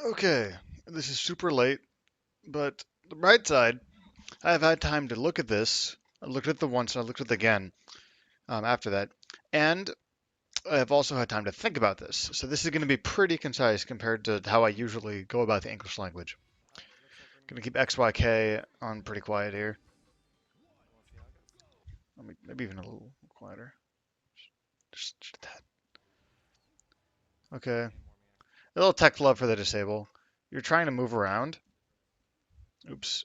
Okay, this is super late, but the bright side, I have had time to look at this. I looked at it once and I looked at it again after that. And I have also had time to think about this. So this is going to be pretty concise compared to how I usually go about the English language. Going to keep XYK on pretty quiet here. Maybe even a little quieter. Just that. Okay. A little tech flub for the disable. You're trying to move around. Oops.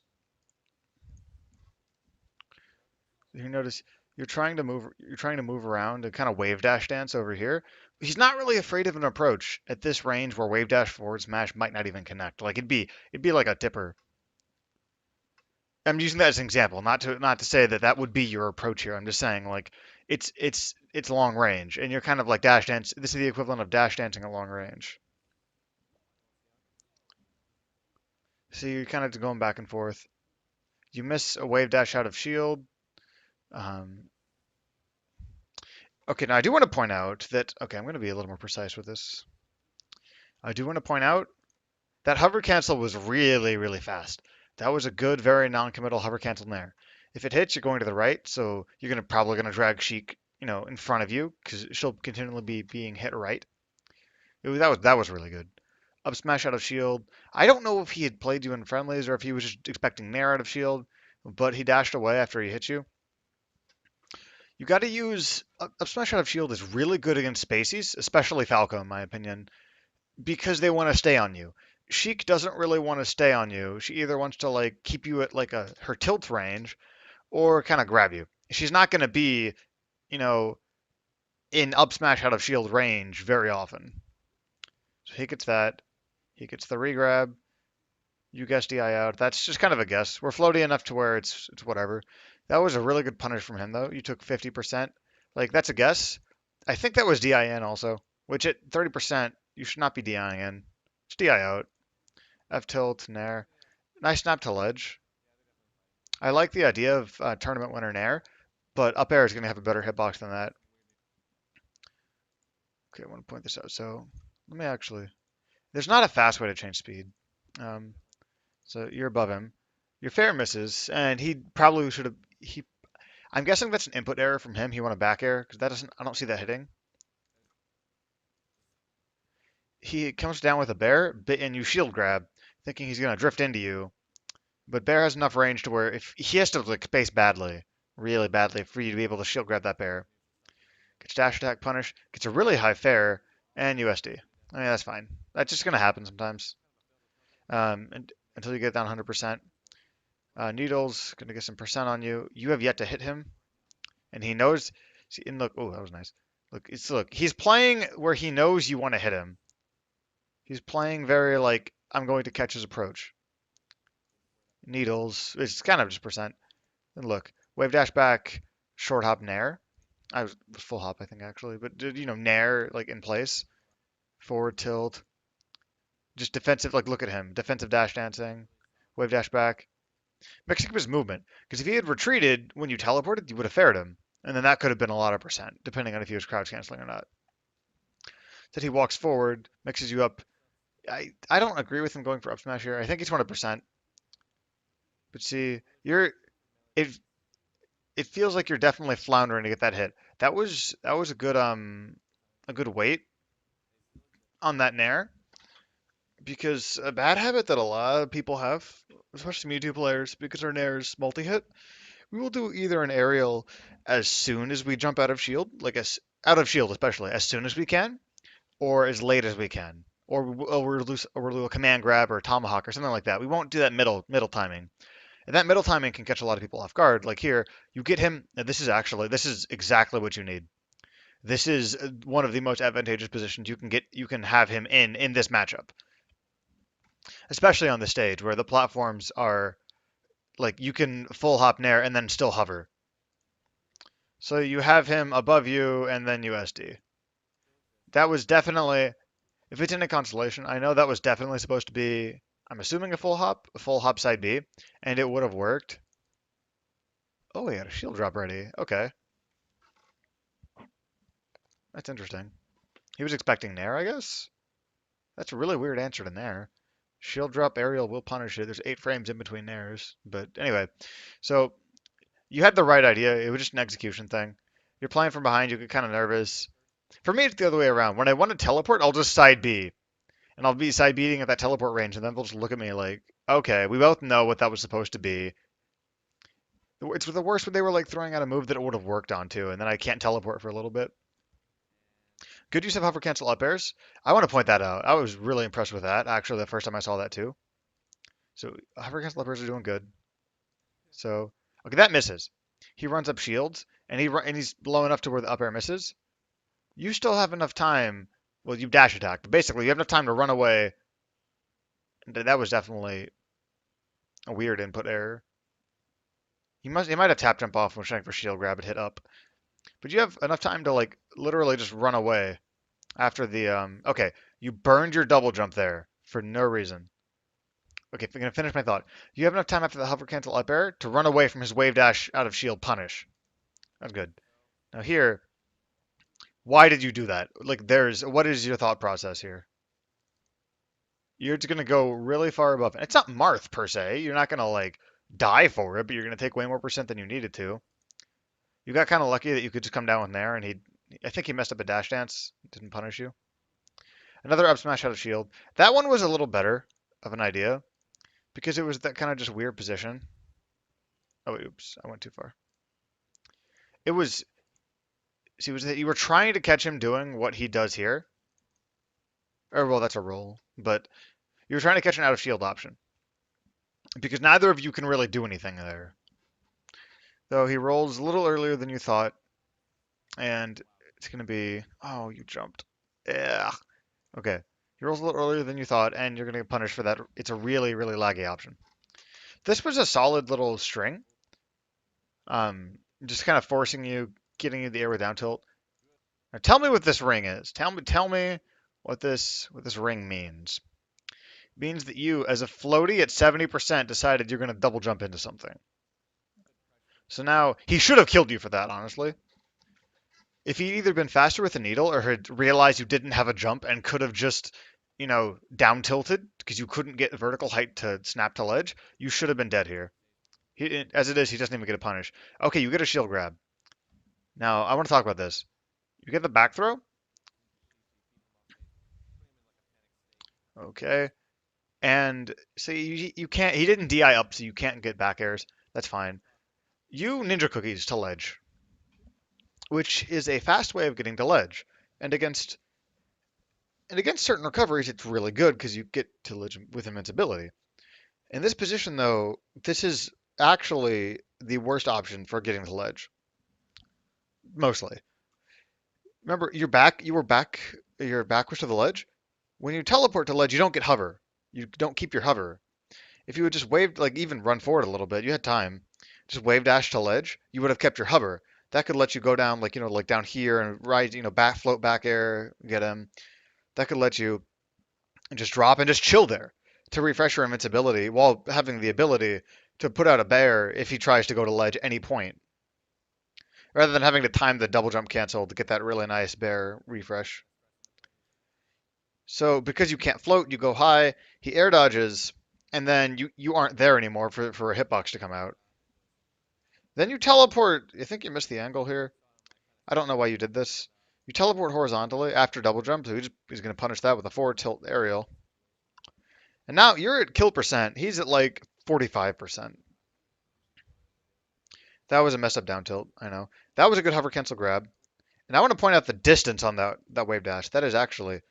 You notice you're trying to move around and kind of wave dash dance over here. He's not really afraid of an approach at this range where wave dash forward smash might not even connect. Like it'd be like a tipper. I'm using that as an example, not to say that that would be your approach here. I'm just saying like it's long range and you're kind of like dash dance. This is the equivalent of dash dancing at long range. So you're kind of going back and forth. You miss a wave dash out of shield. Um, okay, now I do want to point out that okay, I'm going to be a little more precise with this. I do want to point out that hover cancel was really, really fast. That was a good, very non-committal hover cancel there. If it hits, you're going to the right, so you're probably gonna drag Sheik, in front of you because she'll continually be being hit right. That was really good. Up smash out of shield. I don't know if he had played you in friendlies or if he was just expecting nair out of shield, but he dashed away after he hit you. You got to use up smash out of shield is really good against spacies, especially Falco in my opinion, because they want to stay on you. Sheik doesn't really want to stay on you. She either wants to like keep you at like a her tilt range or kind of grab you. She's not going to be, you know, in up smash out of shield range very often. So he gets that. He gets the regrab. You guess DI out. That's just kind of a guess. We're floaty enough to where it's whatever. That was a really good punish from him though. You took 50%. Like that's a guess. I think that was DI in also, which at 30% you should not be DIing in. It's DI out. F tilt, nair. Nice snap to ledge. I like the idea of tournament winner nair, but up air is going to have a better hitbox than that. Okay, I want to point this out. So let me actually. There's not a fast way to change speed. Um, so you're above him. Your fair misses, and he probably should have. I'm guessing that's an input error from him. He won a back air because that doesn't. I don't see that hitting. He comes down with a bear, and you shield grab, thinking he's going to drift into you. But bear has enough range to where if he has to like space badly, really badly, for you to be able to shield grab that bear. Gets dash attack punish, gets a really high fair, and USD. I mean, that's fine. That's just going to happen sometimes. Until you get down 100%. Needles, going to get some percent on you. You have yet to hit him, and he knows. See, and look, oh, that was nice. Look. He's playing where he knows you want to hit him. He's playing very like I'm going to catch his approach. Needles, it's kind of just percent. And look, wave dash back, short hop nair. I was full hop, I think actually, but nair like in place, forward tilt, just defensive. Like look at him, defensive dash dancing, wave dash back, mixing up his movement. Because if he had retreated when you teleported, you would have fared him, and then that could have been a lot of percent, depending on if he was crouch canceling or not. That he walks forward, mixes you up. I don't agree with him going for up smash here. I think he's 100%. But see, it it feels like you're definitely floundering to get that hit. That was a good weight on that nair because a bad habit that a lot of people have, especially Mewtwo players, because our nair is multi-hit, we will do either an aerial as soon as we jump out of shield, like as out of shield especially, as soon as we can, or as late as we can, or we'll do a command grab or a tomahawk or something like that. We won't do that middle timing. And that middle timing can catch a lot of people off guard. Like here, you get him. This is exactly what you need. This is one of the most advantageous positions you can get. You can have him in this matchup, especially on the stage where the platforms are like you can full hop nair and then still hover. So you have him above you and then USD. That was definitely, if it's in a constellation, I know that was definitely supposed to be, I'm assuming a full hop side B, and it would have worked. Oh, he had a shield drop ready. Okay, that's interesting. He was expecting Nair, I guess. That's a really weird answer to Nair. Shield drop aerial will punish it. There's 8 frames in between nairs. But anyway, so you had the right idea. It was just an execution thing. You're playing from behind, you get kind of nervous. For me, it's the other way around. When I want to teleport, I'll just side B. And I'll be side beating at that teleport range, and then they'll just look at me like, okay, we both know what that was supposed to be. It's the worst when they were like throwing out a move that it would have worked on too, and then I can't teleport for a little bit. Good use of hover cancel up airs. I want to point that out. I was really impressed with that, actually, the first time I saw that too. So hover cancel up airs are doing good. So, okay, that misses. He runs up shields, and he's low enough to where the up air misses. You still have enough time. Well, you dash attack, but basically you have enough time to run away. That was definitely a weird input error. He might have tap jump off when trying for shield grab and hit up. But you have enough time to like literally just run away after the okay, you burned your double jump there for no reason. Okay, I'm gonna finish my thought. You have enough time after the hover cancel up air to run away from his wave dash out of shield punish. That's good. Now here, why did you do that? Like there's what is your thought process here? You're just gonna go really far above. It's not Marth per se. You're not gonna like die for it, but you're gonna take way more percent than you needed to. You got kind of lucky that you could just come down with Nair, and I think he messed up a dash dance, didn't punish you. Another up smash out of shield. That one was a little better of an idea because it was that kind of just weird position. Oh, oops, I went too far. It was, see, it was that you were trying to catch him doing what he does here. Or, well, that's a roll, but you were trying to catch an out of shield option because neither of you can really do anything there. So he rolls a little earlier than you thought, and it's going to be, oh, you jumped. Yeah. Okay. He rolls a little earlier than you thought, and you're going to get punished for that. It's a really, really laggy option. This was a solid little string. Just kind of forcing you, getting you the air with down tilt. Now tell me what this ring is. Tell me what this ring means. It means that you, as a floaty at 70%, decided you're going to double jump into something. So now he should have killed you for that, honestly. If he'd either been faster with the needle or had realized you didn't have a jump and could have just, down tilted because you couldn't get vertical height to snap to ledge, you should have been dead here. As it is, he doesn't even get a punish. Okay, you get a shield grab. Now, I want to talk about this. You get the back throw. Okay. And see, you can't, he didn't DI up, so you can't get back airs. That's fine. You ninja cookies to ledge, which is a fast way of getting to ledge. And against certain recoveries, it's really good because you get to ledge with invincibility. In this position, though, this is actually the worst option for getting to ledge. Mostly. Remember, you're backwards to the ledge. When you teleport to ledge, you don't get hover. You don't keep your hover. If you had just waved, like even run forward a little bit, you had time. Just wave dash to ledge, you would have kept your hover. That could let you go down, like, like down here and ride, back float back air, get him. That could let you just drop and just chill there to refresh your invincibility while having the ability to put out a bear if he tries to go to ledge any point, rather than having to time the double jump cancel to get that really nice bear refresh. So because you can't float, you go high, he air dodges, and then you aren't there anymore for a hitbox to come out. Then you teleport. I think you missed the angle here. I don't know why you did this. You teleport horizontally after double jump, so he's going to punish that with a forward tilt aerial. And now you're at kill percent. He's at like 45%. That was a messed up down tilt. I know. That was a good hover cancel grab. And I want to point out the distance on that wave dash. That is actually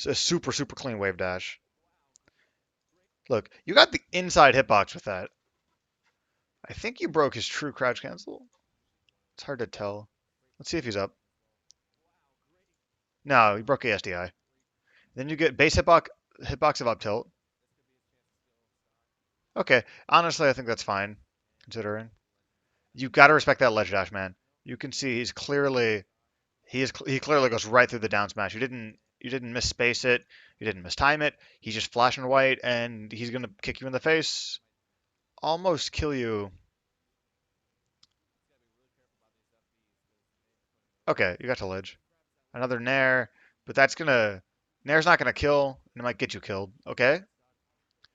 a super, super clean wave dash. Look, you got the inside hitbox with that. I think you broke his true crouch cancel. It's hard to tell. Let's see if he's up. No, you broke ASDI. Then you get base hitbox of up tilt. Okay, honestly, I think that's fine, considering. You got to respect that ledge dash, man. You can see he clearly goes right through the down smash. You didn't misspace it. You didn't mistime it. He's just flashing white, and he's gonna kick you in the face, almost kill you. Okay, you got to ledge. Another nair, but Nair's not gonna kill, and it might get you killed. Okay,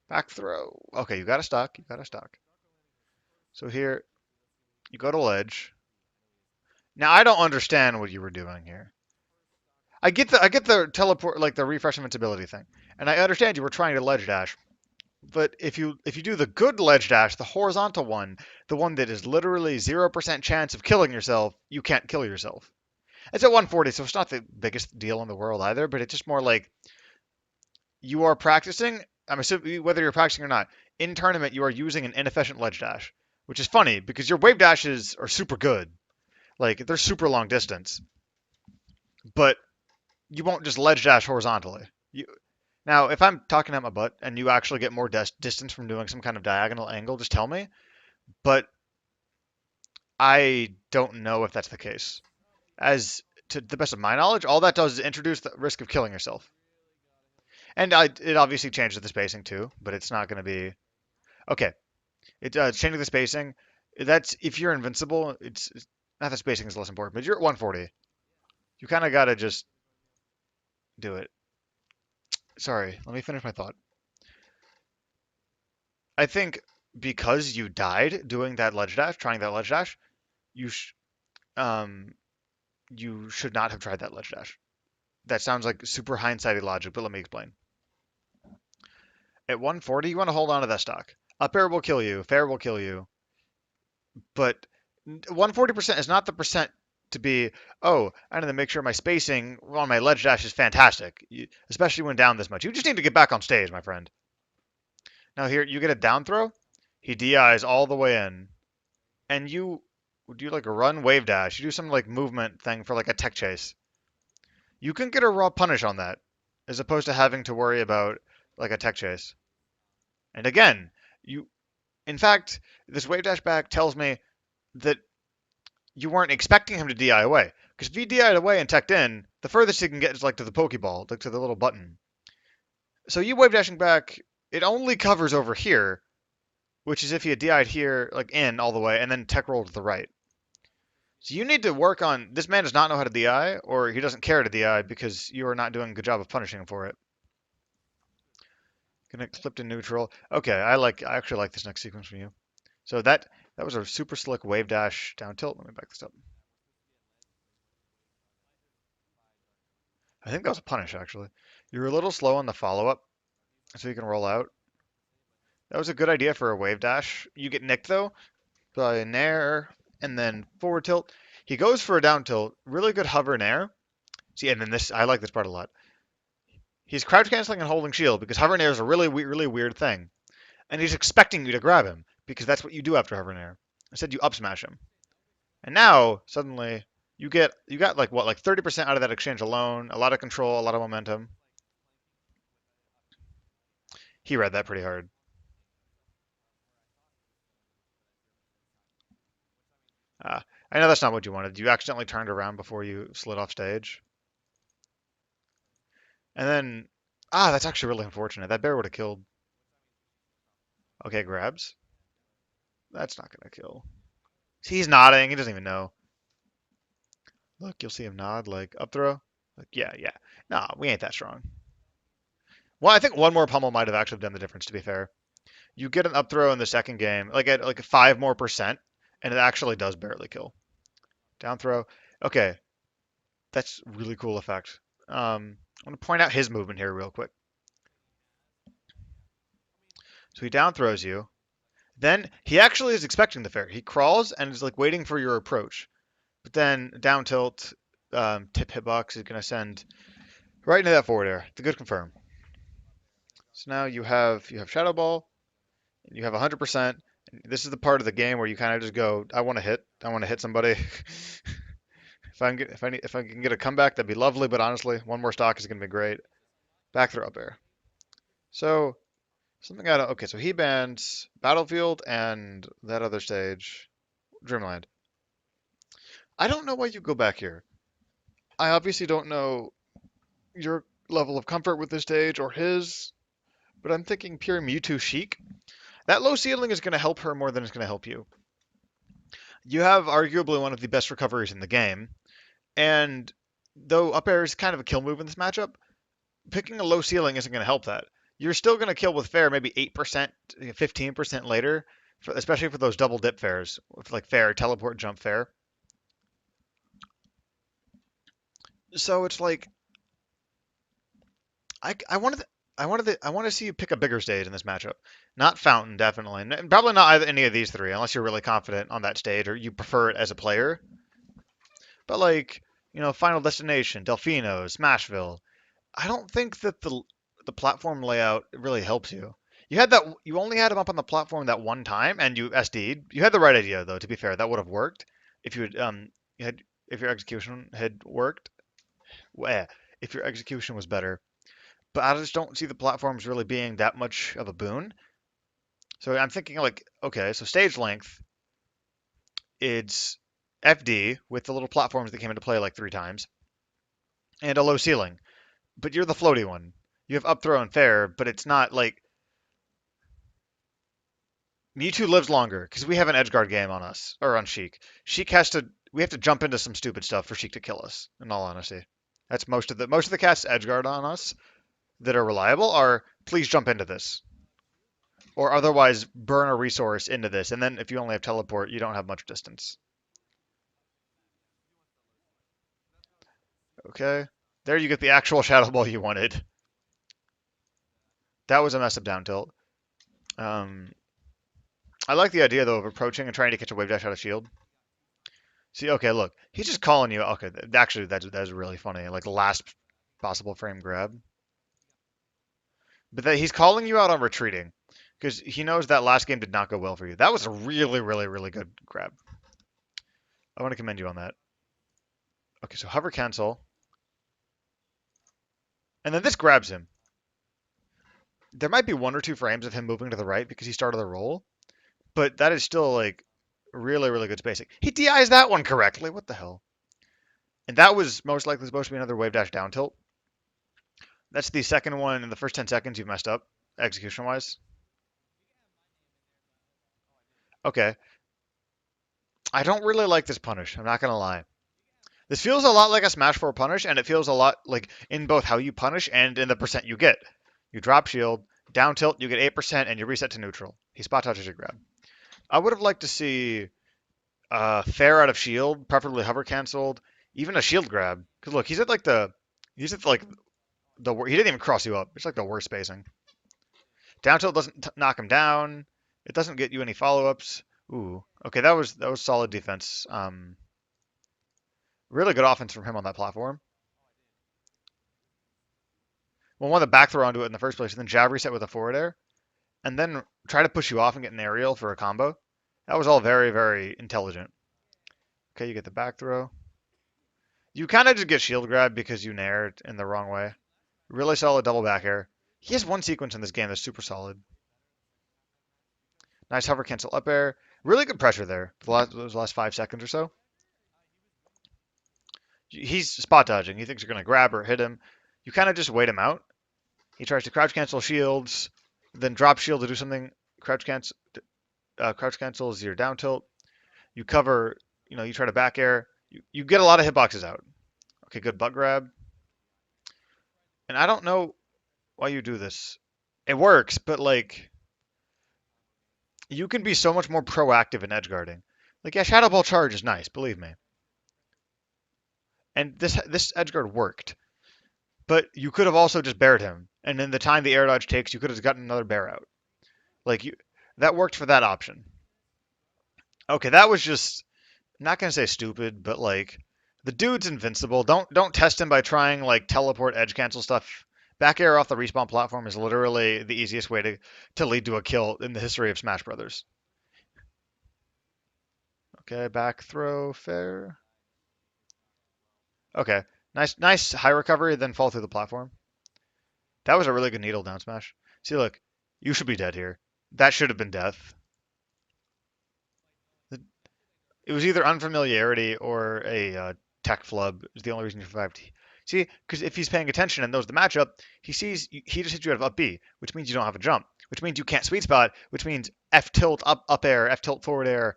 Back throw. Okay, you got a stock. You got a stock. So here, you go to ledge. Now I don't understand what you were doing here. I get the teleport, like the refresh invincibility thing, and I understand you were trying to ledge dash. But if you do the good ledge dash, the horizontal one, the one that is literally 0% chance of killing yourself, you can't kill yourself. It's at 140, so it's not the biggest deal in the world either, but it's just more like you are practicing. I'm assuming whether you're practicing or not, in tournament you are using an inefficient ledge dash, which is funny because your wave dashes are super good. Like they're super long distance, but you won't just ledge dash horizontally. Now, if I'm talking at my butt and you actually get more distance from doing some kind of diagonal angle, just tell me. But I don't know if that's the case. As to the best of my knowledge, all that does is introduce the risk of killing yourself. And it obviously changes the spacing too, but it's not going to be okay. It's changing the spacing. That's if you're invincible. It's not that spacing is less important, but you're at 140. You kind of got to just do it. Sorry, let me finish my thought. I think because you died doing that ledge dash, trying that ledge dash, you sh um you should not have tried that ledge dash. That sounds like super hindsighty logic, but let me explain. At 140, you want to hold on to that stock. Up air will kill you, fair will kill you, but 140% is not the percent to be, oh, I need to make sure my spacing on my ledge dash is fantastic, especially when down this much. You just need to get back on stage, my friend. Now here, you get a down throw. He DIs all the way in, and you do like a run wave dash. You do some like movement thing for like a tech chase. You can get a raw punish on that, as opposed to having to worry about like a tech chase. And again, you, in fact, this wave dash back tells me that you weren't expecting him to DI away. Because if he DI'd away and teched in, the furthest he can get is like to the Pokeball, like to the little button. So you wave dashing back, it only covers over here, which is if he had DI'd here, like in all the way, and then tech rolled to the right. So you need to work on, this man does not know how to DI, or he doesn't care to DI because you are not doing a good job of punishing him for it. Gonna clip to neutral. Okay, I actually like this next sequence from you. So that was a super slick wave dash down tilt. Let me back this up. I think that was a punish actually. You were a little slow on the follow up, so you can roll out. That was a good idea for a wave dash. You get nicked though by nair and then forward tilt. He goes for a down tilt. Really good hover nair. See, and then this I like this part a lot. He's crouch canceling and holding shield because hover nair is a really weird thing, and he's expecting you to grab him because that's what you do after hover nair. Instead, you up smash him. And now suddenly you got like what, like 30% out of that exchange alone. A lot of control, a lot of momentum. He read that pretty hard. I know that's not what you wanted. You accidentally turned around before you slid off stage. And then, that's actually really unfortunate. That bear would have killed. Okay, grabs. That's not gonna kill. He's nodding. He doesn't even know. Look, you'll see him nod, like up throw. Like, yeah, yeah. Nah, we ain't that strong. Well, I think one more pummel might have actually done the difference, to be fair. You get an up throw in the second game, like at like 5 more percent, and it actually does barely kill. Down throw. Okay, that's really cool effect. I want to point out his movement here real quick. So he down throws you. Then he actually is expecting the fair. He crawls and is like waiting for your approach. But then down tilt, tip hitbox is going to send right into that forward air. The good confirm. So now you have Shadow Ball, and you have 100%. This is the part of the game where you kind of just go, I want to hit. I want to hit somebody. If I can get a comeback, that'd be lovely. But honestly, one more stock is going to be great. Back throw up air. So something out of okay. So he bans Battlefield and that other stage, Dreamland. I don't know why you go back here. I obviously don't know your level of comfort with this stage or his, but I'm thinking pure Mewtwo Chic. That low ceiling is going to help her more than it's going to help you. You have arguably one of the best recoveries in the game, and though up air is kind of a kill move in this matchup, picking a low ceiling isn't going to help that. you're still going to kill with fair maybe 8%, 15% later, especially for those double dip fairs, with like fair, teleport, jump fair. So it's like I want to see you pick a bigger stage in this matchup. Not Fountain, definitely, and probably not either, any of these three, unless you're really confident on that stage or you prefer it as a player. But like, Final Destination, Delfino, Smashville. I don't think that the platform layout really helps you. You only had him up on the platform that one time, and you SD'd. You had the right idea though. To be fair, that would have worked if you had if your execution had worked. Well, if your execution was better. But I just don't see the platforms really being that much of a boon. So I'm thinking like, okay, so stage length, it's FD with the little platforms that came into play like three times, and a low ceiling. But you're the floaty one. You have up throw and fair, but it's not like Mewtwo lives longer because we have an edgeguard game on us or on Sheik. Sheik has to. We have to jump into some stupid stuff for Sheik to kill us. In all honesty, that's most of the cats edgeguard on us that are reliable are please jump into this or otherwise burn a resource into this. And then if you only have teleport, you don't have much distance. Okay, there you get the actual shadow ball you wanted. That was a mess up down tilt. Um, I like the idea though of approaching and trying to catch a wave dash out of shield. See, okay, look, he's just calling you. Okay, actually, that's really funny. Like the last possible frame grab, but he's calling you out on retreating because he knows that last game did not go well for you. That was a really, really, really good grab. I want to commend you on that. Okay, so hover cancel, and then this grabs him. There might be one or two frames of him moving to the right because he started the roll, but that is still like really, really good spacing. He DIs that one correctly. What the hell? And that was most likely supposed to be another wave dash down tilt. That's the second one in the first 10 seconds you've messed up, execution wise. Okay. I don't really like this punish. I'm not going to lie. This feels a lot like a Smash 4 punish, and it feels a lot like in both how you punish and in the percent you get. You drop shield, down tilt, you get 8%, and you reset to neutral. He spot touches your grab. I would have liked to see fair out of shield, preferably hover canceled, even a shield grab. Because look, he's at like he didn't even cross you up. It's like the worst spacing. Down tilt doesn't knock him down. It doesn't get you any follow ups. Ooh, okay, that was solid defense. Really good offense from him on that platform. Well, one of the back throw onto it in the first place, and then jab reset with a forward air, and then try to push you off and get an aerial for a combo. That was all very, very intelligent. Okay, you get the back throw. You kind of just get shield grab because you nared in the wrong way. Really solid double back air. He has one sequence in this game that's super solid. Nice hover cancel up air. Really good pressure there for those last 5 seconds or so. He's spot dodging. He thinks you're going to grab or hit him. You kind of just wait him out. He tries to crouch cancel shields, then drop shield to do something. Crouch cancels your down tilt. You cover, you try to back air. You get a lot of hitboxes out. Okay, good butt grab. And I don't know why you do this. It works, but like you can be so much more proactive in edge guarding. Like yeah, Shadow Ball charge is nice, believe me. And this edge guard worked, but you could have also just bared him, and in the time the air dodge takes, you could have gotten another bear out. Like that worked for that option. Okay, that was just I'm not gonna say stupid, but like the dude's invincible. Don't test him by trying like teleport edge cancel stuff. Back air off the respawn platform is literally the easiest way to lead to a kill in the history of Smash Brothers. Okay, back throw fair. Okay, nice high recovery, then fall through the platform. That was a really good needle down smash. See, look, you should be dead here. That should have been death. It was either unfamiliarity or a tech flub is the only reason he survived. See, because if he's paying attention and knows the matchup, he sees he just hit you out of up B, which means you don't have a jump, which means you can't sweet spot, which means F tilt up air, F tilt forward air,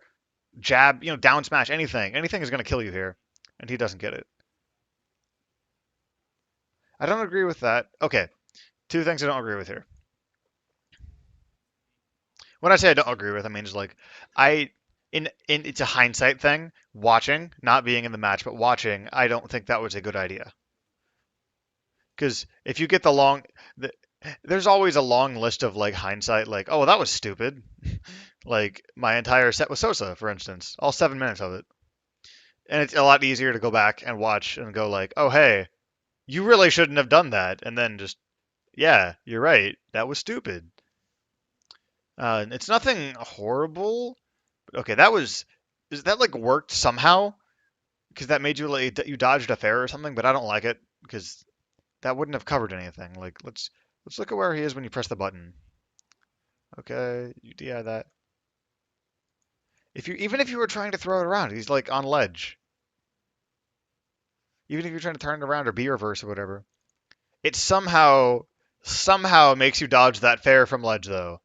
jab, down smash, anything is gonna kill you here, and he doesn't get it. I don't agree with that. Okay, two things I don't agree with here. When I say I don't agree with, I mean just like I in it's a hindsight thing. Watching, not being in the match, but watching, I don't think that was a good idea. Because if you get the, there's always a long list of like hindsight, like oh that was stupid. Like my entire set with Sosa, for instance, all 7 minutes of it, and it's a lot easier to go back and watch and go like oh hey, you really shouldn't have done that, and then just yeah, you're right, that was stupid. It's nothing horrible. Okay, that was is that like worked somehow? Because that made you like you dodged a fair or something, but I don't like it because that wouldn't have covered anything. Like let's look at where he is when you press the button. Okay, you DI that. If you even if you were trying to throw it around, he's like on ledge. Even if you're trying to turn it around or B reverse or whatever, it somehow makes you dodge that fair from ledge though.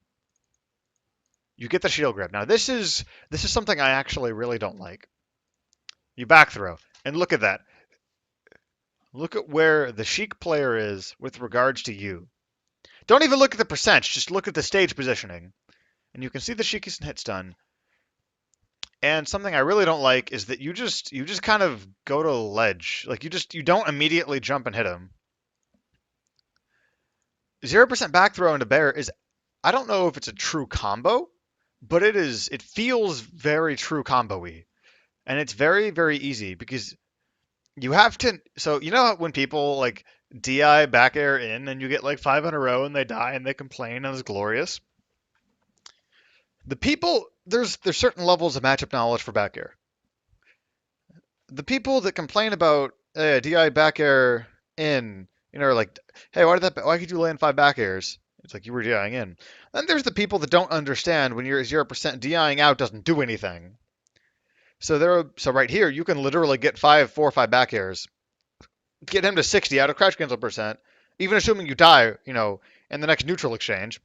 You get the shield grab. Now this is something I actually really don't like. You back throw and look at that. Look at where the Sheik player is with regards to you. Don't even look at the percent, just look at the stage positioning. And you can see the Sheik is hit stun. And something I really don't like is that you just kind of go to ledge. Like you don't immediately jump and hit him. 0% back throw into bear is I don't know if it's a true combo, but it feels very true combo-y. And it's very, very easy because you have to. So you know when people like DI back air in and you get like five in a row and they die and they complain and it's glorious. The people there's certain levels of matchup knowledge for back air. The people that complain about DI back air in, are like, hey, why could you land five back airs? It's like you were DIing in. Then there's the people that don't understand when you're 0% DIing out doesn't do anything. So right here you can literally get 5 4 5 back airs, get him to 60 out of crouch cancel percent, even assuming you die, in the next neutral exchange.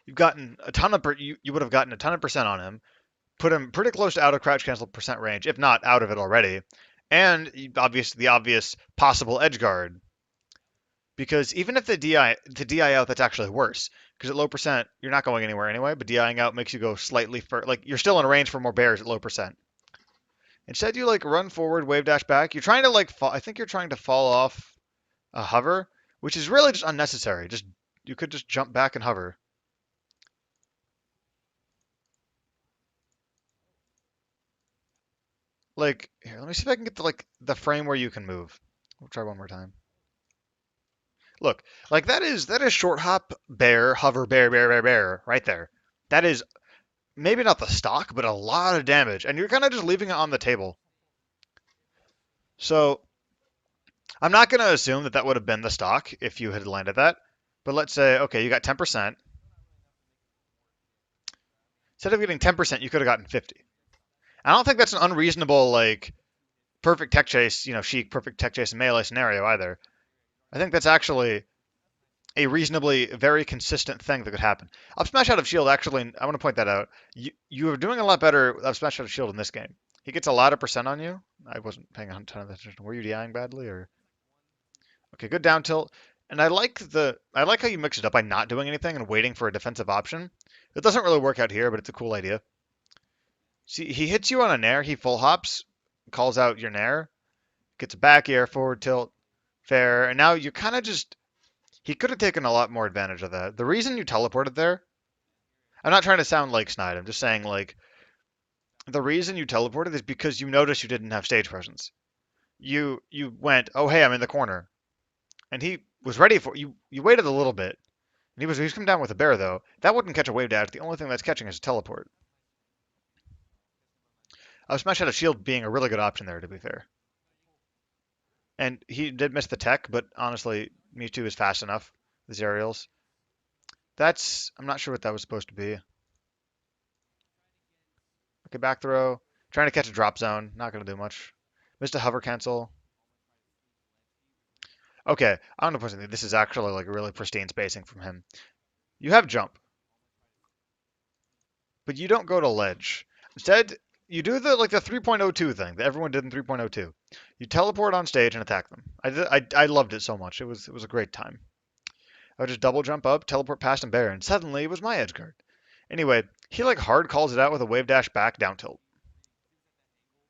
You've gotten a ton of you would have gotten a ton of percent on him, put him pretty close to out of crouch cancel percent range, if not out of it already, and the obvious possible edge guard. Because even if the DI out, that's actually worse. Because at low percent, you're not going anywhere anyway, but DIing out makes you go slightly further. Like you're still in range for more bears at low percent. Instead, you like run forward, wave dash back. You're trying to like fall. I think you're trying to fall off a hover, which is really just unnecessary. Just you could just jump back and hover. Like here, let me see if I can get the frame where you can move. We'll try one more time. Look, like that is short hop bear hover bear bear bear bear right there. That is maybe not the stock, but a lot of damage, and you're kind of just leaving it on the table. So I'm not going to assume that that would have been the stock if you had landed that. But let's say okay, you got 10%. Instead of getting 10%, you could have gotten 50. I don't think that's an unreasonable like perfect tech chase, Sheik perfect tech chase melee scenario either. I think that's actually a reasonably very consistent thing that could happen. Up smash out of shield, actually, I want to point that out. You are doing a lot better up smash out of shield in this game. He gets a lot of percent on you. I wasn't paying a ton of attention. Were you DIing badly or? Okay, good down tilt. And I like how you mix it up by not doing anything and waiting for a defensive option. It doesn't really work out here, but it's a cool idea. See, he hits you on a nair, he full hops, calls out your nair, gets a back air, forward tilt, fair, and now you kind of just he could have taken a lot more advantage of that. The reason you teleported there, I'm not trying to sound like snide. I'm just saying like the reason you teleported is because you noticed you didn't have stage presence. You went, oh hey, I'm in the corner, and he was ready for you. You waited a little bit, and he was coming down with a bear though. That wouldn't catch a wave dash. The only thing that's catching is a teleport. I was smash out of shield being a really good option there, to be fair. And he did miss the tech, but honestly, Mewtwo is fast enough. These aerials. I'm not sure what that was supposed to be. Okay, back throw. Trying to catch a drop zone. Not going to do much. Missed a hover cancel. Okay, I'm going to put something. This is actually like really pristine spacing from him. You have jump, but you don't go to ledge. Instead, you do the 3.02 thing that everyone did in 3.02. You teleport on stage and attack them. I loved it so much. It was a great time. I would just double jump up, teleport past and bear, and suddenly it was my edge guard. Anyway, he like hard calls it out with a wave dash back down tilt.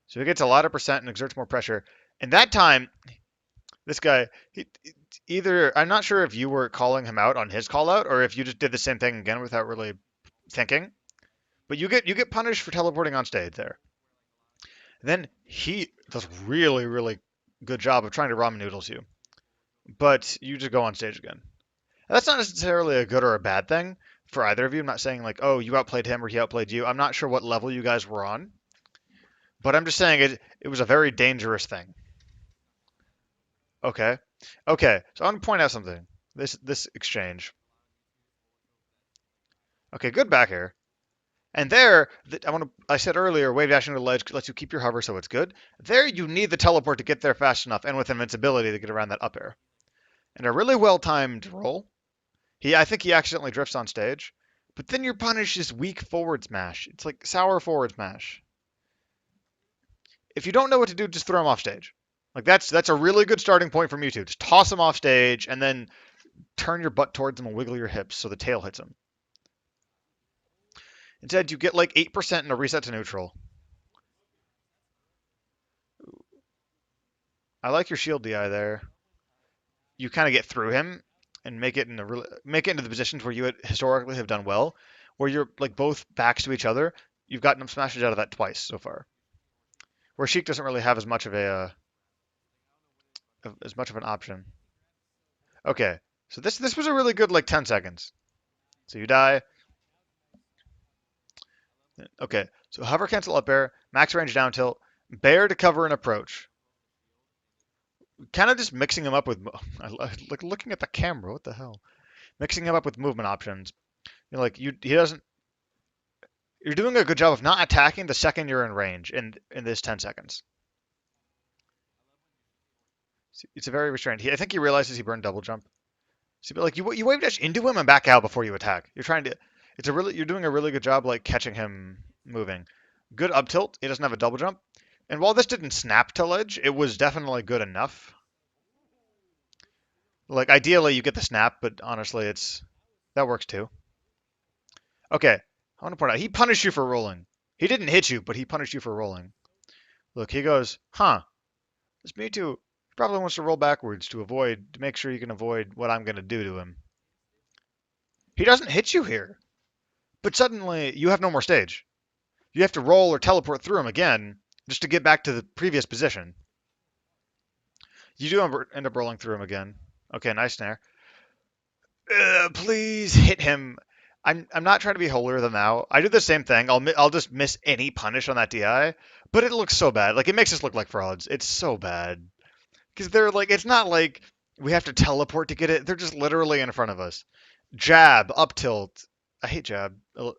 So he gets a lot of percent and exerts more pressure. And that time, this guy, either I'm not sure if you were calling him out on his call out or if you just did the same thing again without really thinking. But you get punished for teleporting on stage there. Then he does really good job of trying to ramen noodles you, but you just go on stage again. That's not necessarily a good or a bad thing for either of you. I'm not saying like, oh, you outplayed him or he outplayed you. I'm not sure what level you guys were on, but I'm just saying it was a very dangerous thing. Okay, okay. So I want to point out something. This exchange. Okay, good back air. And there, I said earlier, wave dashing to the ledge lets you keep your hover, so it's good. There, you need the teleport to get there fast enough, and with invincibility to get around that up air. And a really well timed roll. I think he accidentally drifts on stage, but then your punish is weak forward smash. It's like sour forward smash. If you don't know what to do, just throw him off stage. Like that's a really good starting point from you two. Just toss him off stage and then turn your butt towards him and wiggle your hips so the tail hits him. Instead, you get like 8% and a reset to neutral. I like your shield DI there. You kind of get through him and make it into the positions where you historically have done well, where you're like both backs to each other. You've gotten them smashes out of that twice so far. Where Sheik doesn't really have as much of an option. Okay, so this was a really good like 10 seconds. So you die. Okay, so hover cancel up air, max range down tilt, bear to cover an approach. Kind of just mixing him up with like looking at the camera. What the hell? Mixing him up with movement options. Like he doesn't. You're doing a good job of not attacking the second you're in range in this 10 seconds. It's a very restrained. I think he realizes he burned double jump. See, but like you wave dash into him and back out before you attack. You're trying to. You're doing a really good job like catching him moving. Good up tilt. He doesn't have a double jump. And while this didn't snap to ledge, it was definitely good enough. Like ideally you get the snap, but honestly that works too. Okay, I want to point out he punished you for rolling. He didn't hit you, but he punished you for rolling. Look, he goes, huh? This Mewtwo probably wants to roll backwards to make sure you can avoid what I'm gonna do to him. He doesn't hit you here, but suddenly you have no more stage. You have to roll or teleport through him again just to get back to the previous position. You do end up rolling through him again. Okay, nice snare. Please hit him. I'm not trying to be holier than thou. I do the same thing. I'll just miss any punish on that DI, but it looks so bad. Like it makes us look like frauds. It's so bad because they're like it's not like we have to teleport to get it. They're just literally in front of us. Jab, up tilt. I hate jab.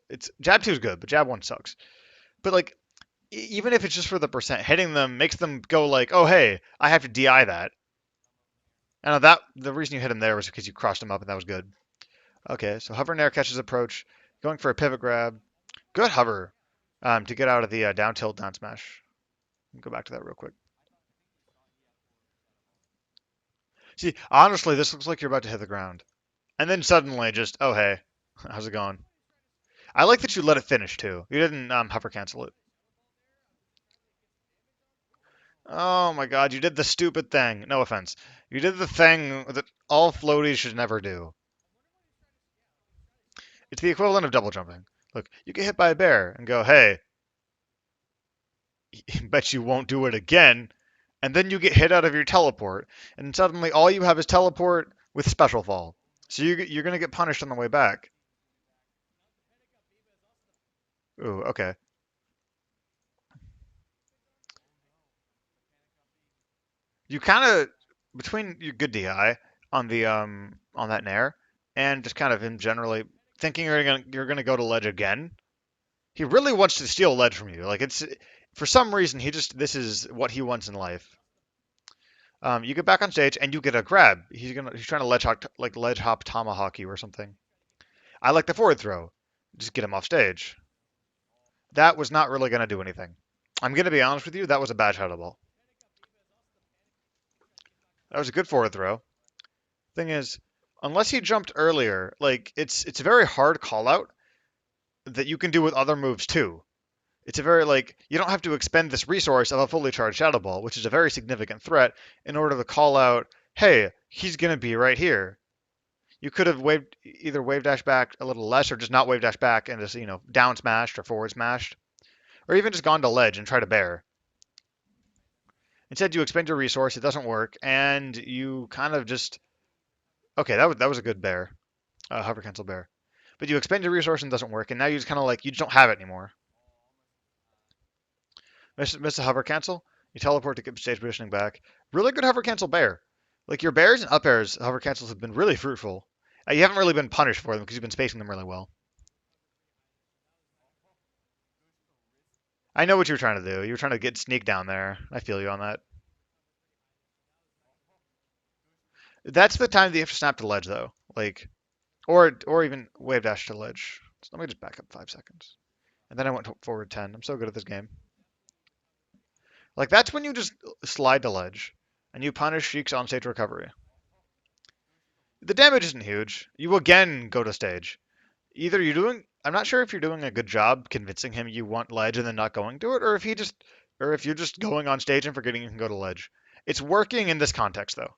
It's jab two is good, but jab one sucks. But like even if it's just for the percent, hitting them makes them go like, oh hey, I have to DI that. And that the reason you hit him there was because you crossed him up and that was good. Okay, so hover nair catches approach, going for a pivot grab. Good hover to get out of the down tilt down smash. Go back to that real quick. See, honestly, this looks like you're about to hit the ground. And then suddenly just, oh hey, how's it going? I like that you let it finish too. You didn't hover cancel it. Oh my god, you did the stupid thing. No offense. You did the thing that all floaties should never do. It's the equivalent of double jumping. Look, you get hit by a bear and go, hey, bet you won't do it again. And then you get hit out of your teleport, and suddenly all you have is teleport with special fall. So you're going to get punished on the way back. Ooh, okay. You kind of between your good DI on that nair and just kind of him generally thinking you're gonna go to ledge again. He really wants to steal ledge from you. Like it's for some reason this is what he wants in life. You get back on stage and you get a grab. He's trying to ledge hop tomahawk you or something. I like the forward throw. Just get him off stage. That was not really gonna do anything. I'm gonna be honest with you. That was a bad shadow ball. That was a good forward throw. Thing is, unless he jumped earlier, like it's a very hard call out that you can do with other moves too. It's a very like you don't have to expend this resource of a fully charged Shadow Ball, which is a very significant threat, in order to call out, hey, he's gonna be right here. You could have either wave dash back a little less, or just not wave dash back and just down smashed or forward smashed, or even just gone to ledge and tried to bear. Instead, you expend your resource, it doesn't work, and you kind of just okay. That was a good bear, hover cancel bear, but you expend your resource and it doesn't work, and now you just kind of like you just don't have it anymore. Miss a hover cancel, you teleport to get stage positioning back. Really good hover cancel bear. Like your bears and up airs, hover cancels have been really fruitful. You haven't really been punished for them because you've been spacing them really well. I know what you were trying to do. You were trying to get sneak down there. I feel you on that. That's the time that you have to snap to ledge though. Like or even wave dash to ledge. So let me just back up 5 seconds. And then I went forward 10. I'm so good at this game. Like that's when you just slide to ledge and you punish Sheik's on stage recovery. The damage isn't huge. You again go to stage. Either you're doing I'm not sure if you're doing a good job convincing him you want ledge and then not going to it, or if you're just going on stage and forgetting you can go to ledge. It's working in this context though.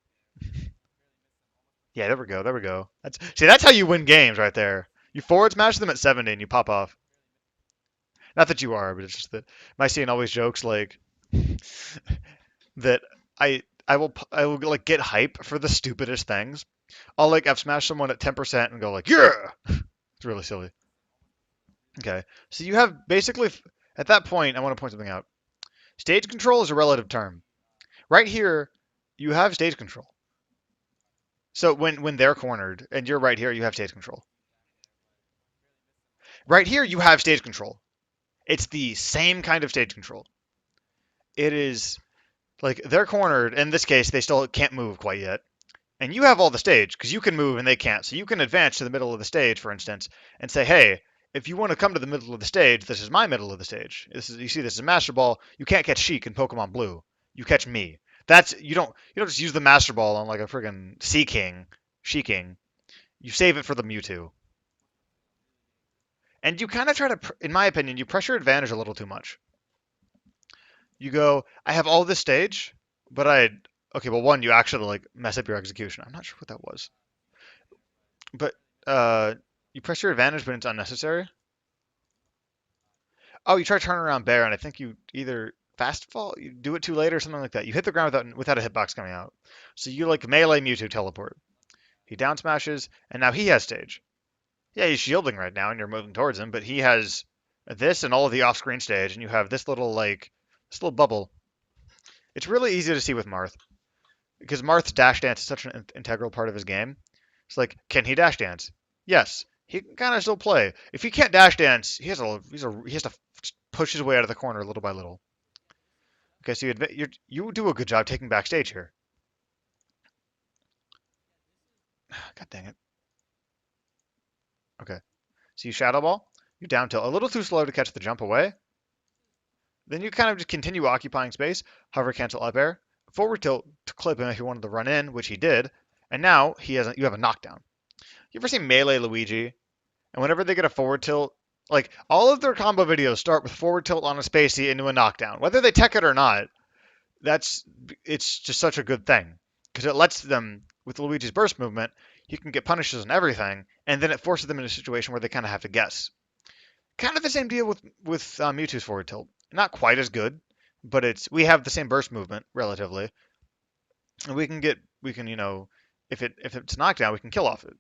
Yeah, there we go. There we go. That's how you win games right there. You forward smash them at 70 and you pop off. Not that you are, but it's just that my scene always jokes like that I will like get hype for the stupidest things. I'll like F smash someone at 10% and go like, yeah. It's really silly. Okay. So you have basically at that point I want to point something out. Stage control is a relative term. Right here, you have stage control. So when they're cornered and you're right here, you have stage control. Right here, you have stage control. It's the same kind of stage control. It is like they're cornered. In this case, they still can't move quite yet. And you have all the stage because you can move and they can't. So you can advance to the middle of the stage, for instance, and say, hey, if you want to come to the middle of the stage, this is my middle of the stage. You see this is Master Ball. You can't catch Sheik in Pokemon Blue. You catch me. That's you don't just use the Master Ball on like a friggin' Sea King, She-King. You save it for the Mewtwo. And you kind of try to, in my opinion, you pressure advantage a little too much. You go, I have all this stage, but okay, well, one, you actually like mess up your execution. I'm not sure what that was, but you press your advantage, but it's unnecessary. Oh, you try to turn around bear, and I think you either fast fall, you do it too late, or something like that. You hit the ground without a hitbox coming out, so you like melee Mewtwo teleport. He down smashes, and now he has stage. Yeah, he's shielding right now, and you're moving towards him, but he has this and all of the off-screen stage, and you have this little bubble. It's really easy to see with Marth because Marth's dash dance is such an integral part of his game. It's like, can he dash dance? Yes, he can kind of still play. If he can't dash dance, he has to push his way out of the corner little by little. Okay, so you do a good job taking backstage here. God dang it. Okay, so you shadow ball, you down tilt a little too slow to catch the jump away. Then you kind of just continue occupying space, hover cancel up air, forward tilt to clip him if you wanted to run in, which he did, and now you have a knockdown. You ever seen Melee Luigi? And whenever they get a forward tilt, like all of their combo videos start with forward tilt on a spacey into a knockdown. Whether they tech it or not, that's it's just such a good thing because it lets them with Luigi's burst movement, he can get punishes on everything, and then it forces them in a situation where they kind of have to guess. Kind of the same deal with Mewtwo's forward tilt. Not quite as good, but we have the same burst movement relatively, and we can if it's knockdown, we can kill off it.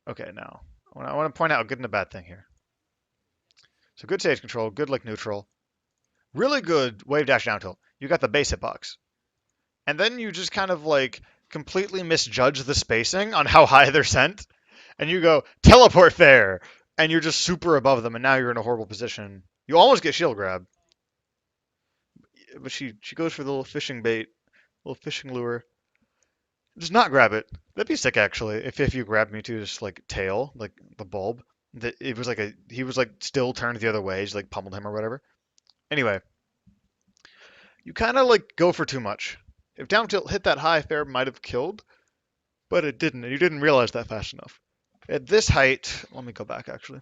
Okay, now I want to point out a good and a bad thing here. So good stage control, good like neutral, really good wave dash down tilt. You got the base hitbox, and then you just kind of like completely misjudge the spacing on how high they're sent, and you go teleport there, and you're just super above them, and now you're in a horrible position. You almost get shield grab, but she goes for the little fishing bait, little fishing lure. Just not grab it. That'd be sick actually. If you grabbed me to just like tail, like the bulb, that it was like he was like still turned the other way, just like pummeled him or whatever. Anyway, you kind of like go for too much. If down tilt hit that high, fair might have killed, but it didn't, and you didn't realize that fast enough. At this height, let me go back actually.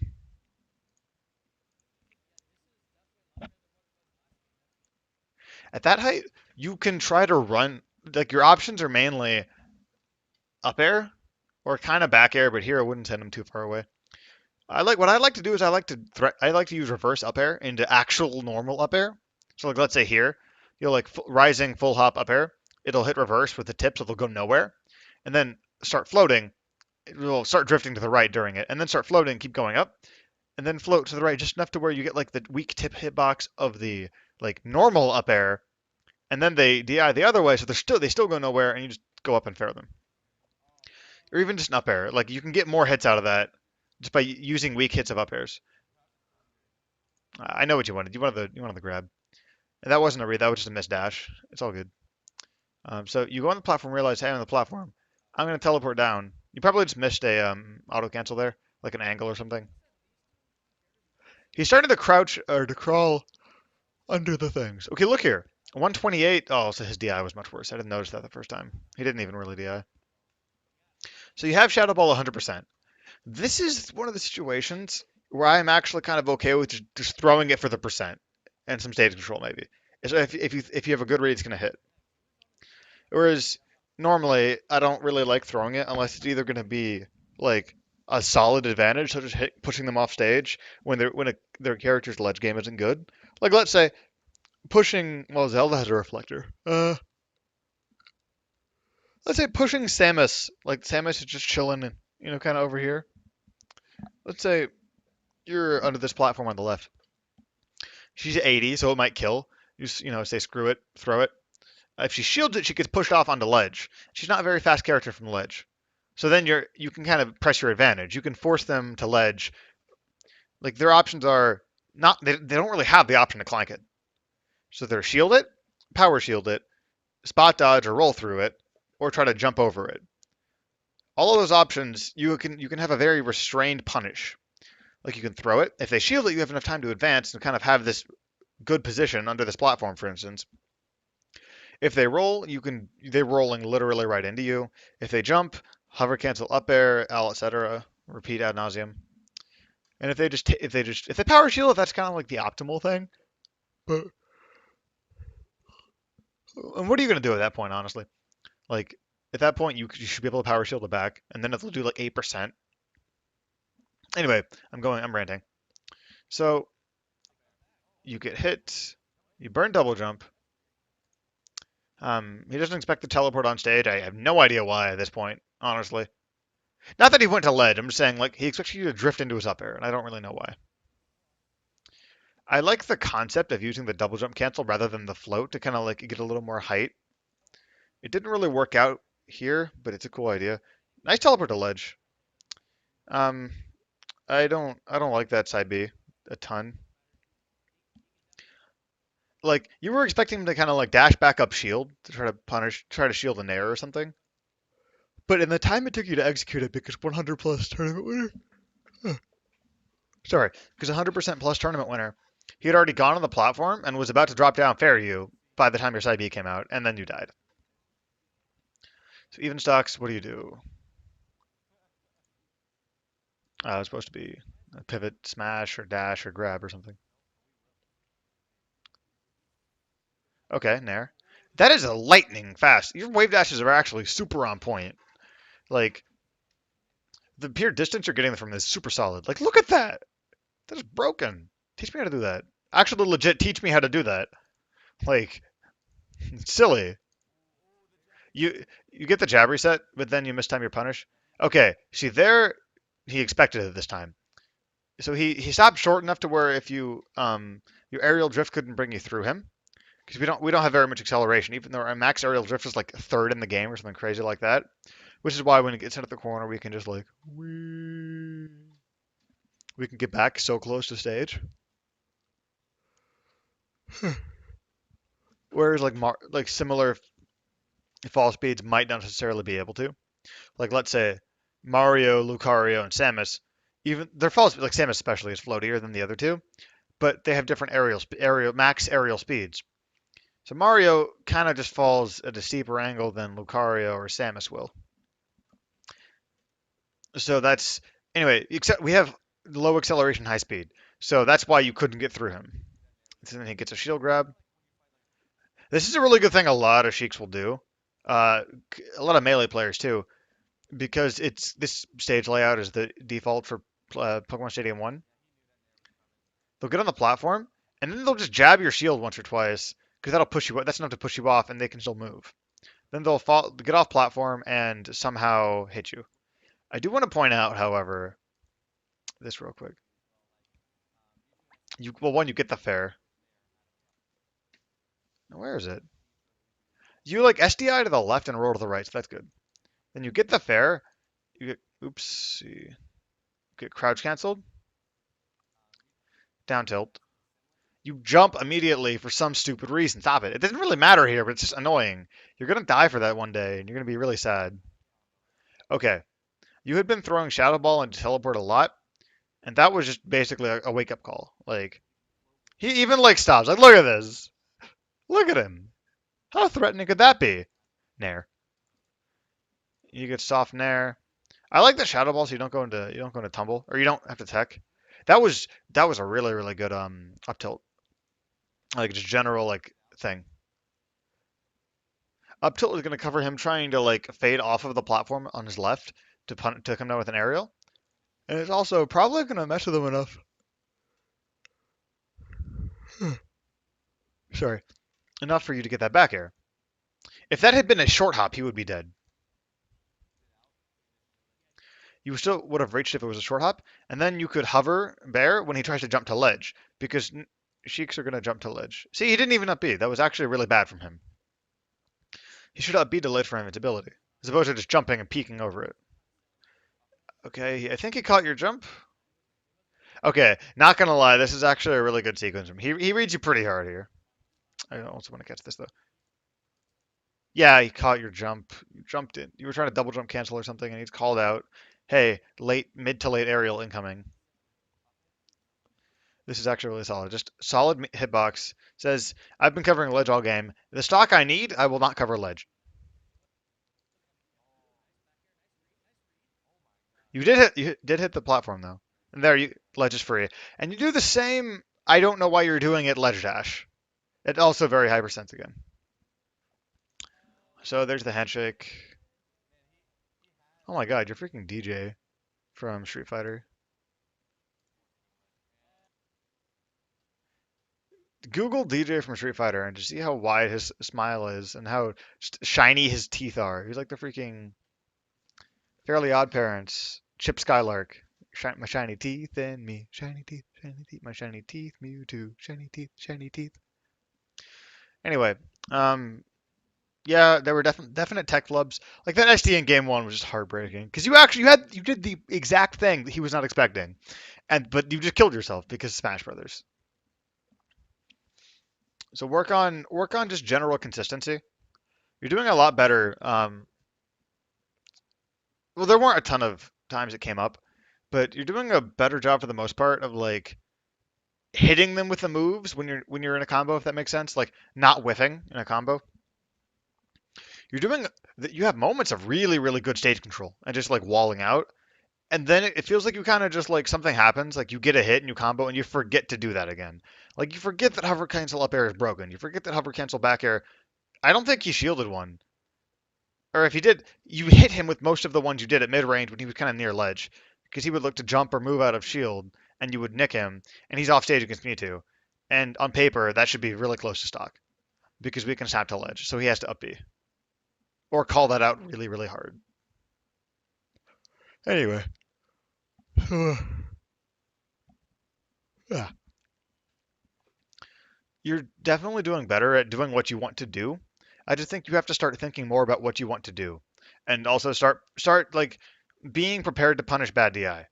At that height, you can try to run. Like your options are mainly up air or kind of back air, but here I wouldn't send them too far away. What I like to do is I like to use reverse up air into actual normal up air. So like let's say here, you'll like rising full hop up air. It'll hit reverse with the tip, so it'll go nowhere, and then start floating. It will start drifting to the right during it, and then start floating, keep going up, and then float to the right just enough to where you get like the weak tip hitbox of the like normal up air, and then they DI the other way, so they still go nowhere, and you just go up and fair them, or even just an up air. Like you can get more hits out of that just by using weak hits of up airs. I know what you wanted. You wanted the grab, and that wasn't a read. That was just a missed dash. It's all good. So you go on the platform, realize, hey, I'm on the platform. I'm gonna teleport down. You probably just missed a auto cancel there, like an angle or something. He's starting to crouch or to crawl under the things. Okay, look here. 128. Oh, so his DI was much worse. I didn't notice that the first time. He didn't even really DI. So you have Shadow Ball 100%. This is one of the situations where I'm actually kind of okay with just throwing it for the percent and some stage control maybe. So if you have a good read, it's gonna hit. Whereas normally I don't really like throwing it unless it's either gonna be like a solid advantage, such as pushing them off stage their character's ledge game isn't good. Like let's say pushing. Well, Zelda has a reflector. Let's say pushing Samus. Like Samus is just chilling, kind of over here. Let's say you're under this platform on the left. She's 80, so it might kill. Say screw it, throw it. If she shields it, she gets pushed off onto ledge. She's not a very fast character from ledge. So then you can kind of press your advantage. You can force them to ledge. Like their options are not they don't really have the option to clank it. So they're shield it, power shield it, spot dodge or roll through it, or try to jump over it. All of those options you can have a very restrained punish. Like you can throw it. If they shield it, you have enough time to advance and kind of have this good position under this platform, for instance. If they roll, they're rolling literally right into you. If they jump, hover cancel up air, L, etc. Repeat ad nauseum. And if they power shield, that's kind of like the optimal thing. But and what are you gonna do at that point, honestly? Like at that point, you should be able to power shield it back, and then it'll do like 8%. Anyway, I'm ranting. So you get hit, you burn double jump. He doesn't expect to teleport on stage. I have no idea why at this point, honestly. Not that he went to ledge. I'm just saying, like, he expects you to drift into his up air, and I don't really know why. I like the concept of using the double jump cancel rather than the float to kind of like get a little more height. It didn't really work out here, but it's a cool idea. Nice teleport to ledge. Um, I don't like that side B a ton. Like you were expecting him to kind of like dash back up shield to try to shield an air or something. But in the time it took you to execute it, because 100 plus tournament winner, sorry, because 100% plus tournament winner, he had already gone on the platform and was about to drop down fair you by the time your side B came out, and then you died. So even stocks, what do you do? It's supposed to be a pivot, smash, or dash, or grab, or something. Okay, Nair. That is a lightning fast. Your wave dashes are actually super on point. Like the pure distance you're getting from this is super solid. Like look at that. That is broken. Teach me how to do that. Actually, legit, teach me how to do that. Like it's silly. You get the jab reset, but then you mistime your punish. Okay, see there, he expected it this time. So he stopped short enough to where if your aerial drift couldn't bring you through him, because we don't have very much acceleration. Even though our max aerial drift is like third in the game or something crazy like that, which is why when it gets into the corner, we can just like we can get back so close to stage. Whereas like similar fall speeds might not necessarily be able to. Like let's say Mario, Lucario, and Samus, even their fall speed, like Samus especially, is floatier than the other two, but they have different max aerial speeds. So Mario kind of just falls at a steeper angle than Lucario or Samus will. So that's anyway. Except we have low acceleration, high speed. So that's why you couldn't get through him. So then he gets a shield grab. This is a really good thing a lot of Sheiks will do. Uh, a lot of melee players too, because it's this stage layout is the default for Pokemon Stadium 1. They'll get on the platform, and then they'll just jab your shield once or twice, because that'll push you. That's enough to push you off, and they can still move. Then they'll get off platform and somehow hit you. I do want to point out, however, this real quick. Well, one, you get the fair. Where is it? You like SDI to the left and roll to the right, so that's good. Then you get the fair. You get oopsie. Get crouch canceled. Down tilt. You jump immediately for some stupid reason. Stop it. It doesn't really matter here, but it's just annoying. You're gonna die for that one day, and you're gonna be really sad. Okay. You had been throwing Shadow Ball and Teleport a lot, and that was just basically a wake up call. Like he even like stops. Like look at this. Look at him. How threatening could that be? Nair. You get soft Nair. I like the Shadow Ball, so you don't go into tumble, or you don't have to tech. That was a really good up tilt, like just general like thing. Up tilt is going to cover him trying to like fade off of the platform on his left to come down with an aerial, and it's also probably going to mess with him enough. Sorry, enough for you to get that back air. If that had been a short hop, he would be dead. You still would have reached if it was a short hop, and then you could hover bear when he tries to jump to ledge, because Sheiks are going to jump to ledge. See, he didn't even up B. That was actually really bad from him. He should up B to ledge for invincibility, as opposed to just jumping and peeking over it. Okay, I think he caught your jump. Okay, not gonna lie, this is actually a really good sequence. He reads you pretty hard here. I also want to catch this though. Yeah, he caught your jump. You jumped in. You were trying to double jump cancel or something, and he's called out, "Hey, mid to late aerial incoming." This is actually really solid. Just solid hitbox. Says, I've been covering ledge all game. The stock I need, I will not cover ledge. You did hit the platform though. And there you ledge is free. And you do the same. I don't know why you're doing it ledge dash. It's also very hypersense again. So there's the handshake. Oh my god, you're freaking DJ from Street Fighter. Google DJ from Street Fighter and just see how wide his smile is and how shiny his teeth are. He's like the freaking Fairly Odd Parents, Chip Skylark. My shiny teeth and me, shiny teeth, my shiny teeth, Mewtwo, shiny teeth. Anyway, um, yeah, there were definite tech flubs. Like that SD in game one was just heartbreaking because you did the exact thing that he was not expecting, and but you just killed yourself because Smash Brothers. So work on just general consistency. You're doing a lot better. Well, there weren't a ton of times it came up, but you're doing a better job for the most part of like hitting them with the moves when you're in a combo, if that makes sense. Like not whiffing in a combo. You're doing that. You have moments of really good stage control and just like walling out, and then it feels like you kind of just like something happens, like you get a hit and you combo and you forget to do that again. Like you forget that hover cancel up air is broken. You forget that hover cancel back air. I don't think he shielded one. Or if he did, you hit him with most of the ones you did at mid range when he was kind of near ledge, because he would look to jump or move out of shield, and you would nick him, and he's off stage against Mewtwo. And on paper, that should be really close to stock, because we can snap to ledge, so he has to up B. Or call that out really hard. Anyway. Yeah. You're definitely doing better at doing what you want to do. I just think you have to start thinking more about what you want to do. And also start like being prepared to punish bad DI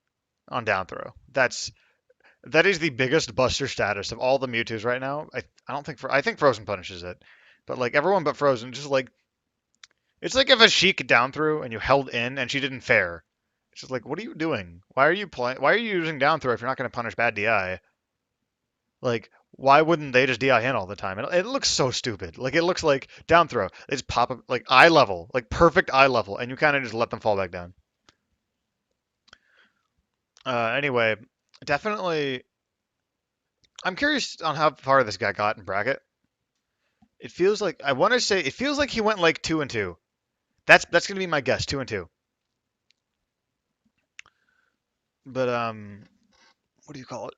on down throw. That is the biggest buster status of all the Mewtwo's right now. I don't think I think Frozen punishes it, but like everyone but Frozen, just like it's like if a Sheik down through and you held in and she didn't fair. It's just like what are you doing? Why are you playing? Why are you using down throw if you're not going to punish bad DI? Like why wouldn't they just DI in all the time? It looks so stupid. Like it looks like down throw. They just pop up like eye level, like perfect eye level, and you kind of just let them fall back down. Anyway, definitely. I'm curious on how far this guy got in bracket. It feels like I want to say it feels like he went like 2-2. That's gonna be my guess, 2-2. But what do you call it?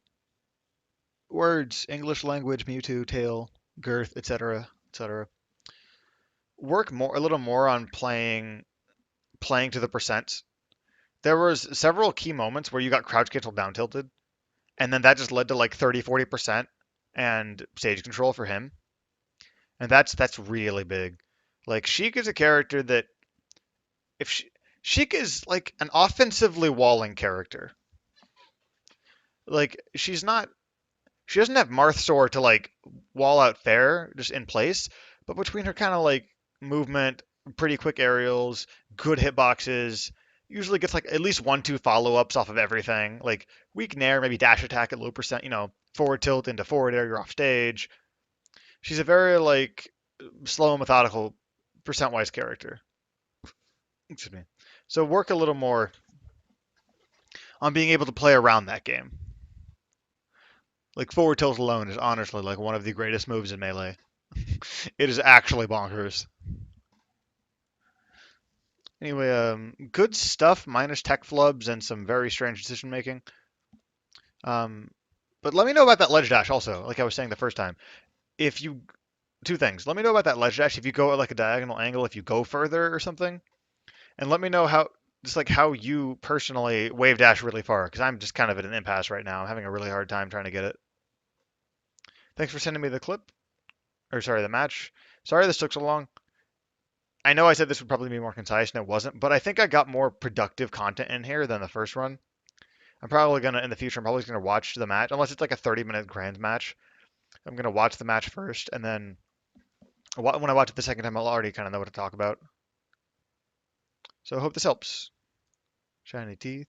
Words, English language, Mewtwo, tail, girth, etc., etc. Work more a little more on playing to the percent. There was several key moments where you got crouch cancel down tilted, and then that just led to like 30, 40% and stage control for him. And that's really big. Like Sheik is a character that if Sheik is like an offensively walling character. Like she doesn't have Marth Sword to like wall out fair just in place, but between her kind of like movement, pretty quick aerials, good hitboxes, usually gets like at least 1, 2 follow ups off of everything. Like weak nair, maybe dash attack at low percent, forward tilt into forward air, you're off stage. She's a very like slow and methodical percent wise character. Excuse me. So work a little more on being able to play around that game. Like forward tilt alone is honestly like one of the greatest moves in melee. It is actually bonkers. Anyway, good stuff minus tech flubs and some very strange decision making. Um, but let me know about that ledge dash also. Like I was saying the first time, if you two things, let me know about that ledge dash. If you go at like a diagonal angle, if you go further or something, and let me know how just like how you personally wave dash really far because I'm just kind of at an impasse right now. I'm having a really hard time trying to get it. Thanks for sending me the clip, or sorry, the match. Sorry this took so long. I know I said this would probably be more concise and it wasn't, but I think I got more productive content in here than the first run. I'm probably gonna in the future. I'm probably gonna watch the match unless it's like a 30-minute grand match. I'm gonna watch the match first, and then when I watch it the second time, I'll already kind of know what to talk about. So I hope this helps. Shiny teeth.